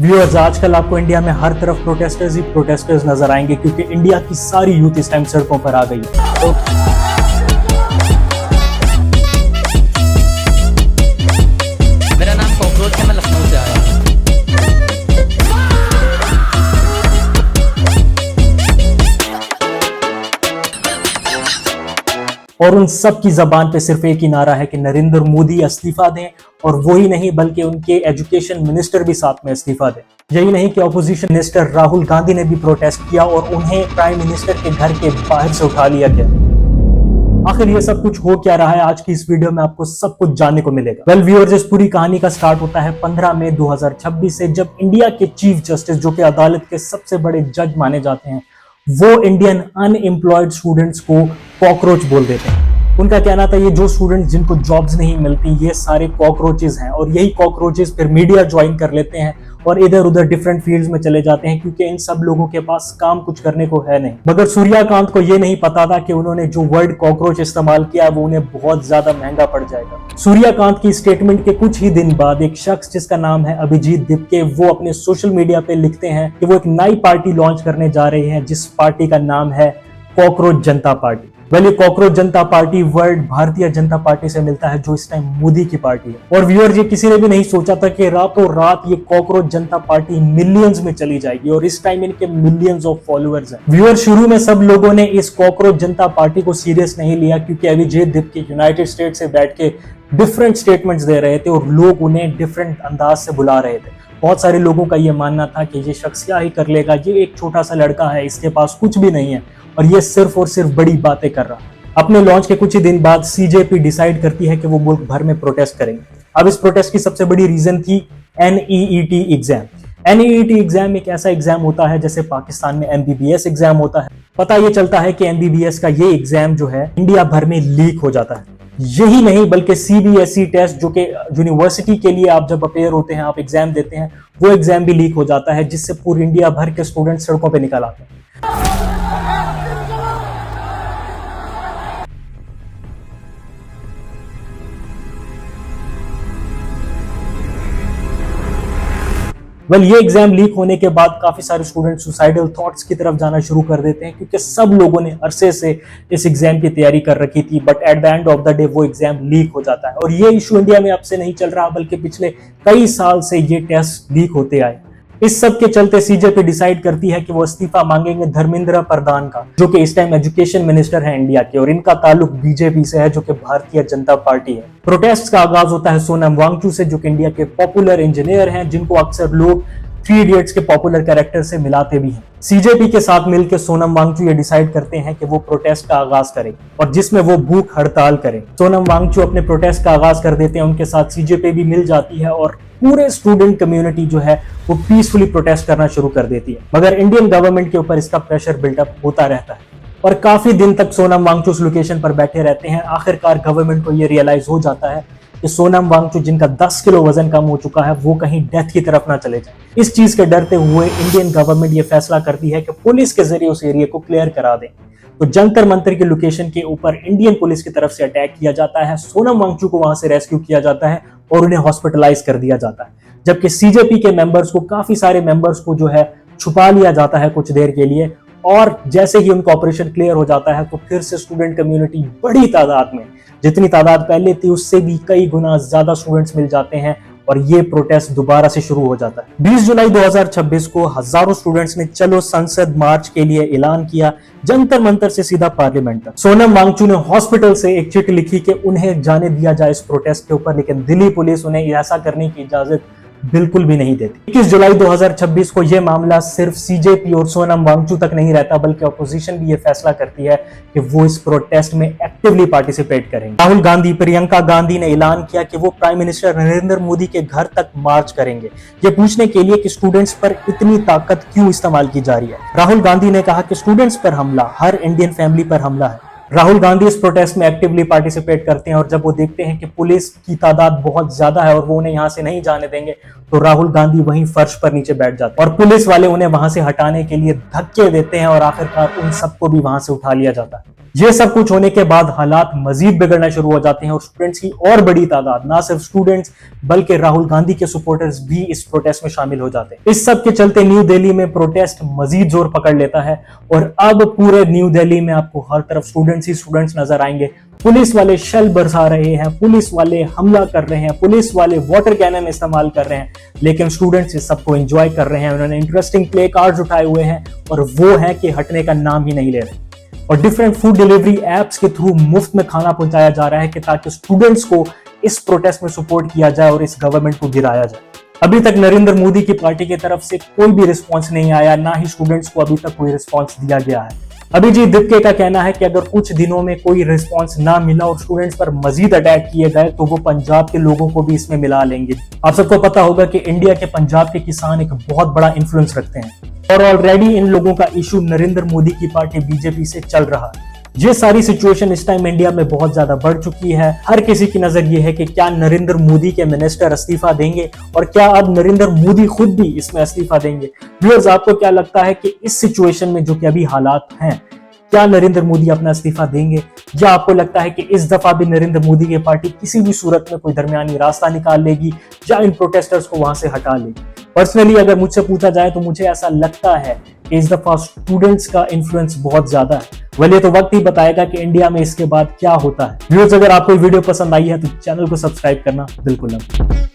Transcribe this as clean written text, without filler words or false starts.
Viewers, आजकल आपको India में हर तरफ प्रोटेस्टर्स ही प्रोटेस्टर्स नजर आएंगे क्योंकि इंडिया की सारी यूथ इस टाइम सड़कों पर आ गई है। तो मेरा नाम कॉकरोच है, मैं लखनऊ से आया हूँ। और उन सब की जबान पे सिर्फ एक ही नारा है कि नरेंद्र मोदी इस्तीफा दें, और वो ही नहीं बल्कि उनके एजुकेशन मिनिस्टर भी साथ में इस्तीफा दें। यही नहीं कि ऑपोजिशन मिनिस्टर राहुल गांधी ने भी प्रोटेस्ट किया और उन्हें प्राइम मिनिस्टर के घर के बाहर से उठा लिया गया। आखिर ये सब कुछ हो क्या रहा है, आज की इस वीडियो में आपको सब कुछ जानने को मिलेगा। वेल व्यूअर्स, इस पूरी कहानी का स्टार्ट होता है 15 मई 2026 से, जब इंडिया के चीफ जस्टिस, जो कि अदालत के सबसे बड़े जज माने जाते हैं, वो इंडियन अनएम्प्लॉयड स्टूडेंट्स को कॉकरोच बोल देते हैं। उनका कहना था ये जो स्टूडेंट्स जिनको जॉब्स नहीं मिलती ये सारे कॉकरोचेस हैं, और यही कॉकरोचेस फिर मीडिया ज्वाइन कर लेते हैं और इधर उधर डिफरेंट फील्ड्स में चले जाते हैं क्योंकि इन सब लोगों के पास काम कुछ करने को है नहीं। मगर सूर्यकांत को ये नहीं पता था कि उन्होंने जो वर्ड कॉकरोच इस्तेमाल किया वो उन्हें बहुत ज्यादा महंगा पड़ जाएगा। सूर्यकांत की स्टेटमेंट के कुछ ही दिन बाद एक शख्स जिसका नाम है अभिजीत दिपके, वो अपने सोशल मीडिया पे लिखते हैं कि वो एक नई पार्टी लॉन्च करने जा रहे हैं जिस पार्टी का नाम है कॉकरोच जनता पार्टी। वेल, ये कॉकरोच जनता party word Bharatiya Janata party से मिलता है जो इस टाइम मोदी की पार्टी है। और व्यूअर, ये किसी ने भी नहीं सोचा था कि रातों रात ये कॉकरोच जनता पार्टी मिलियंस में चली जाएगी, और इस टाइम इनके मिलियंस ऑफ फॉलोअर्स हैं। व्यूअर, शुरू में सब लोगों ने इस कॉकरोच जनता पार्टी को सीरियस नहीं लिया क्योंकि अभिजीत दिपके यूनाइटेड स्टेट से बैठ के डिफरेंट स्टेटमेंट्स दे रहे थे और लोग उन्हें डिफरेंट अंदाज से बुला रहे थे। बहुत सारे लोगों का ये मानना था कि ये शख्स क्या ही कर लेगा, ये एक छोटा सा लड़का है, इसके पास कुछ भी नहीं है और ये सिर्फ और सिर्फ बड़ी बातें कर रहा है। अपने लॉन्च के कुछ ही दिन बाद सीजेपी डिसाइड करती है कि वो मुल्क भर में प्रोटेस्ट करेंगे। अब इस प्रोटेस्ट की सबसे बड़ी रीजन थी NEET एग्जाम। NEET एग्जाम एक ऐसा एग्जाम होता है जैसे पाकिस्तान में MBBS एग्जाम होता है। पता ये चलता है कि MBBS का ये एग्जाम जो है इंडिया भर में लीक हो जाता है। यही नहीं बल्कि CBSE टेस्ट, जो कि यूनिवर्सिटी के लिए आप जब अपेयर होते हैं, आप एग्जाम देते हैं, वो एग्जाम भी लीक हो जाता है जिससे पूरी इंडिया भर के स्टूडेंट सड़कों पे निकल आते हैं। वेल, ये एग्जाम लीक होने के बाद काफी सारे स्टूडेंट सुसाइडल थॉट्स की तरफ जाना शुरू कर देते हैं क्योंकि सब लोगों ने अरसे से इस एग्जाम की तैयारी कर रखी थी, but at the end of the day वो एग्जाम लीक हो जाता है। और ये इशू इंडिया में अब से नहीं चल रहा बल्कि पिछले कई साल से ये टेस्ट लीक होते आए। इस सब के चलते सीजेपी डिसाइड करती है कि वो इस्तीफा मांगेंगे धर्मेंद्र प्रधान का, जो कि इस टाइम एजुकेशन मिनिस्टर है इंडिया के, और इनका ताल्लुक बीजेपी से है जो कि भारतीय जनता पार्टी है। प्रोटेस्ट का आगाज होता है सोनम वांगचुक से, जो कि इंडिया के पॉपुलर इंजीनियर हैं, जिनको अक्सर लोग 3 इडियट्स के पॉपुलर कैरेक्टर से मिलाते भी हैं। सीजेपी के साथ मिलकर सोनम वांगचुक ये डिसाइड करते हैं कि वो प्रोटेस्ट का आगाज करें और जिसमें वो भूख हड़ताल करें। सोनम वांगचुक अपने प्रोटेस्ट का आगाज कर देते हैं, उनके साथ सीजेपी भी मिल जाती है और पूरे स्टूडेंट कम्युनिटी जो है वो पीसफुली प्रोटेस्ट करना शुरू कर देती है। मगर इंडियन गवर्नमेंट के ऊपर इसका प्रेशर बिल्डअप होता रहता है और काफी दिन तक सोनम वांगचुक उस लोकेशन पर बैठे रहते हैं। आखिरकार गवर्नमेंट को ये रियलाइज हो जाता है कि सोनम वांगचुक, जिनका 10 किलो वजन कम हो चुका है, वो कहीं डेथ की तरफ ना चले जाए। इस चीज के डरते हुए इंडियन गवर्नमेंट ये फैसला करती है कि पुलिस के जरिए उस एरिया को क्लियर करा दें। तो जंतर मंतर के लोकेशन के ऊपर इंडियन पुलिस की तरफ से अटैक किया जाता है, सोनम वांगचुक को वहां से रेस्क्यू किया जाता है और उन्हें हॉस्पिटलाइज कर दिया जाता है। जबकि सीजेपी के मेंबर्स को, काफी सारे मेंबर्स को जो है छुपा लिया जाता है कुछ देर के लिए, और जैसे ही उनका ऑपरेशन क्लियर हो जाता है तो फिर से स्टूडेंट कम्युनिटी बड़ी तादाद में, जितनी तादाद पहले थी उससे भी कई गुना ज्यादा स्टूडेंट्स मिल जाते हैं और ये प्रोटेस्ट दोबारा से शुरू हो जाता है। 20 जुलाई 2026 को हजारों स्टूडेंट्स ने चलो संसद मार्च के लिए ऐलान किया, जंतर मंतर से सीधा पार्लियामेंट तक। सोनम वांगचुक ने हॉस्पिटल से एक चिट्ठी लिखी कि उन्हें जाने दिया जाए इस प्रोटेस्ट के ऊपर, लेकिन दिल्ली पुलिस उन्हें ऐसा करने की इजाजत बिल्कुल भी नहीं देती। 21 जुलाई 2026 को यह मामला सिर्फ सीजेपी और सोनम वांगचुक तक नहीं रहता बल्कि अपोजिशन भी यह फैसला करती है कि वो इस प्रोटेस्ट में एक्टिवली पार्टिसिपेट करेंगे। राहुल गांधी, प्रियंका गांधी ने ऐलान किया कि वो प्राइम मिनिस्टर नरेंद्र मोदी के घर तक मार्च करेंगे, ये पूछने के लिए कि स्टूडेंट्स पर इतनी ताकत क्यों इस्तेमाल की जा रही है। राहुल गांधी ने कहा कि स्टूडेंट्स पर हमला हर इंडियन फैमिली पर हमला है। राहुल गांधी इस प्रोटेस्ट में एक्टिवली पार्टिसिपेट करते हैं और जब वो देखते हैं कि पुलिस की तादाद बहुत ज्यादा है और वो उन्हें यहाँ से नहीं जाने देंगे तो राहुल गांधी वहीं फर्श पर नीचे बैठ जाते हैं और पुलिस वाले उन्हें वहां से हटाने के लिए धक्के देते हैं और आखिरकार उन सबको भी वहां से उठा लिया जाता है। ये सब कुछ होने के बाद हालात मजीद बिगड़ना शुरू हो जाते हैं और स्टूडेंट्स की और बड़ी तादाद, ना सिर्फ स्टूडेंट्स बल्कि राहुल गांधी के सपोर्टर्स भी इस प्रोटेस्ट में शामिल हो जाते हैं। इस सब के चलते न्यू दिल्ली में प्रोटेस्ट मजीद जोर पकड़ लेता है और अब पूरे न्यू दिल्ली में आपको हर तरफ स्टूडेंट्स ही स्टूडेंट्स नजर आएंगे। पुलिस वाले शेल बरसा रहे हैं, पुलिस वाले हमला कर रहे हैं, पुलिस वाले वाटर कैनन इस्तेमाल कर रहे हैं, लेकिन स्टूडेंट्स इस सबको एंजॉय कर रहे हैं। उन्होंने इंटरेस्टिंग प्ले कार्ड्स उठाए हुए हैं और वो है कि हटने का नाम ही नहीं ले रहे। और डिफरेंट फूड डिलीवरी एप्स के थ्रू मुफ्त में खाना पहुंचाया जा रहा है कि ताकि स्टूडेंट्स को इस प्रोटेस्ट में सपोर्ट किया जाए और इस गवर्नमेंट को गिराया जाए। अभी तक नरेंद्र मोदी की पार्टी की तरफ से कोई भी रिस्पॉन्स नहीं आया, ना ही स्टूडेंट्स को अभी तक कोई रिस्पॉन्स दिया गया है। अभिजीत दिप्के का कहना है कि अगर कुछ दिनों में कोई रिस्पॉन्स ना मिला और स्टूडेंट्स पर मजीद अटैक किए गए तो वो पंजाब के लोगों को भी इसमें मिला लेंगे। आप सबको पता होगा कि इंडिया के पंजाब के किसान एक बहुत बड़ा इन्फ्लुएंस रखते हैं और ऑलरेडी इन लोगों का इशू नरेंद्र मोदी की पार्टी बीजेपी से चल रहा है। ये सारी सिचुएशन इस टाइम इंडिया में बहुत ज्यादा बढ़ चुकी है। हर किसी की नजर ये है कि क्या नरेंद्र मोदी के मिनिस्टर इस्तीफा देंगे और क्या अब नरेंद्र मोदी खुद भी इसमें इस्तीफा देंगे। व्यूअर्स, आपको क्या लगता है कि इस सिचुएशन में जो कि अभी हालात हैं, क्या नरेंद्र मोदी अपना इस्तीफा देंगे या आपको लगता है कि इस दफा भी नरेंद्र मोदी की पार्टी किसी भी सूरत में कोई दरमियानी रास्ता निकाल लेगी या इन प्रोटेस्टर्स को वहां से हटा लेगी? पर्सनली अगर मुझसे पूछा जाए तो मुझे ऐसा लगता है कि इस दफा स्टूडेंट्स का इन्फ्लुएंस बहुत ज्यादा है। वैसे तो वक्त ही बताएगा कि इंडिया में इसके बाद क्या होता है। व्यूअर्स, अगर आपको वीडियो पसंद आई है तो चैनल को सब्सक्राइब करना बिल्कुल ना भूलें।